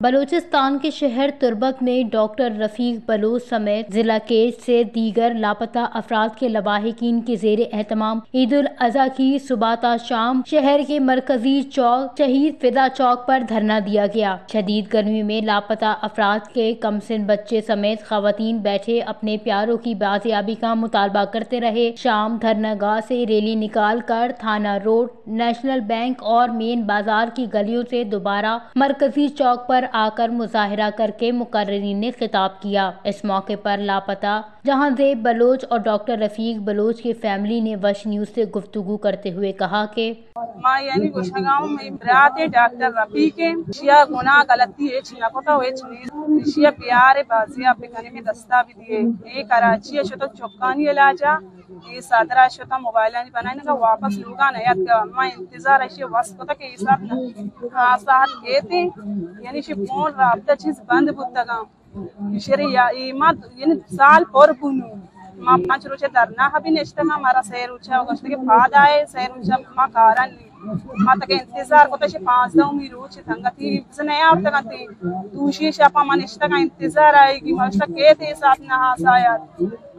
बलूचिस्तान के शहर तुर्बक में डॉक्टर रफीक बलोच समेत जिला के से दीगर लापता अफराद के लवाहिकीन के जेर एहतमाम ईद उल अजहा की सुबह शाम शहर के मरकजी चौक शहीद फिदा चौक पर धरना दिया गया। शदीद गर्मी में लापता अफराद के कमसिन बच्चे समेत खवातीन बैठे अपने प्यारों की बाजियाबी का मुतालबा करते रहे। शाम धरनागाह से रैली निकाल कर थाना रोड, नेशनल बैंक और मेन बाजार की गलियों से दोबारा मरकजी चौक पर आकर मुजाहिरा करके मुकर्रिरीन ने खिताब किया। इस मौके पर लापता जहांजेब बलोच और डॉक्टर रफीक बलोच की फैमिली ने वश न्यूज से गुफ्तगू करते हुए कहा कि यानी गुशगांव में बरात डॉक्टर रफीक शिया गुनाह गलती है छिनाकोटा हुए शिया प्यार बाजिया बिकने में दस्ता भी दिए ये कराची शो तो चौकानी इलाजा ये सादरा शो तो मोबाइल नहीं बनाने का वापस लूगा नयात का मैं इंतजार है वस्त को तक इस हाँ साथ कहते यानी शे फोन राब्ता चीज बंद बुतगा शरिया इमाद यानी साल पर बुनु माँ 5 रोज धरना हबी नेश्ता का हमारा सैर ऊंचा गश्त के बाद आए सैर ऊंचा माँ कारण माँ तक इंतजार को तशे 5 दाव मी रोज थंगती सने आप तक आती दूसरी शापा माँ नेश्ता का इंतजार आएगी माँ तक के थे साथ ना हासाया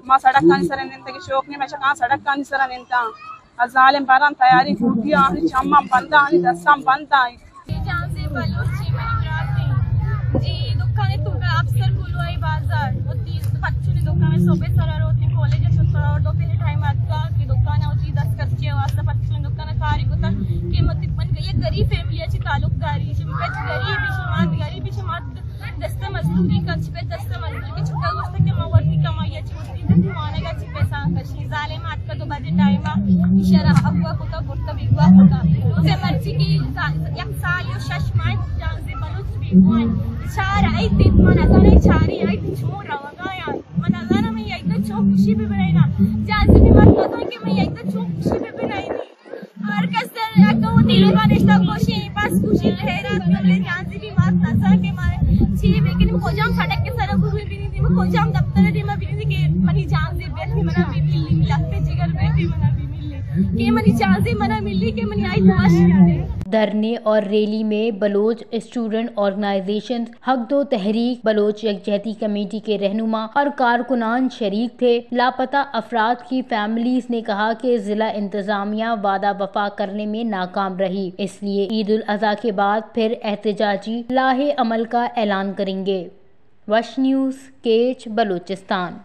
माँ सड़क का निसर निंता की शौक ने मैं कहाँ सड़क का निसर निंता अजालिम बारान तैयारी फूटी आनी चम्मा बंदा आनी दस्ताम बंदा जी दुकाने तुका अफसर बुलवाई बाजार होती पच्चूनी दुकान में सोबे सरार होती कॉलेज सुतरा और दोपहर टाइम आता की दुकान होती 10 कच्चे वास्ता पच्चूनी दुकान कारी को था कीमत बन गई गरीब फैमिली अच्छी ताल्लुकदारी शिमकत गरीबी शुमात दस्ता मजदूरी कच्च पे दस्ता मजदूरी के छुट्टा गोश्त के मवर्ती कमाई अच्छी होती है माने का अच्छी पैसा कशी जालिम हाथ का 2 बजे टाइम आ इशारा अगवा होता गुर्ता बिगवा होता उसे मर्जी की एक साल यो शशमाई जान से बलुच भी चार आई दिन मनागाना चारी आई दिन छोड़ रहा यार मनागाना में एक तो चौक खुशी भी बनाईना जाजी भी मत पता कि मैं एक तो चौक खुशी भी बनाई नहीं और कसर एक तो दिलों का रिश्ता खुशी बस खुशी रह रहा है जाजी भी मत नसा के मारे छी लेकिन खोजाम सड़क के सर गुरु भी नहीं थी खोजाम दफ्तर दी मैं भी नहीं के मनी जान से बैठी मना भी मिली लगते जिगर बैठी मना भी मिली के मनी जाजी मना मिली के मनी आई तमाश धरने और रैली में बलोच स्टूडेंट ऑर्गेनाइजेशन हक दो तहरीक बलोच यकजहती कमेटी के रहनुमा और कारकुनान शरीक थे। लापता अफराद की फैमिलीज ने कहा कि जिला इंतजामिया वादा वफा करने में नाकाम रही, इसलिए ईद उल अजहा के बाद फिर एहतजाजी लाहे अमल का ऐलान करेंगे। वश न्यूज़ केच बलूचिस्तान।